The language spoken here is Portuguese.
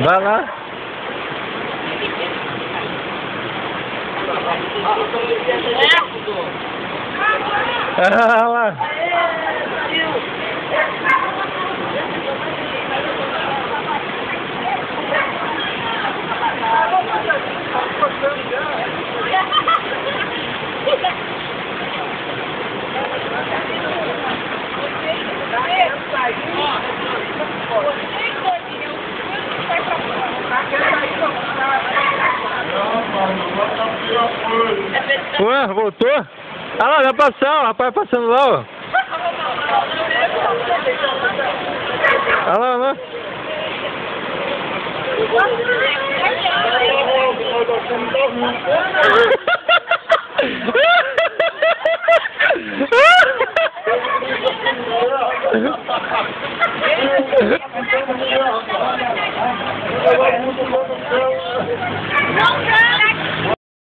Vai lá. Ah lá. Ué, voltou? Ah lá, vai passar, o rapaz passando lá, ó. Olha lá, olha lá.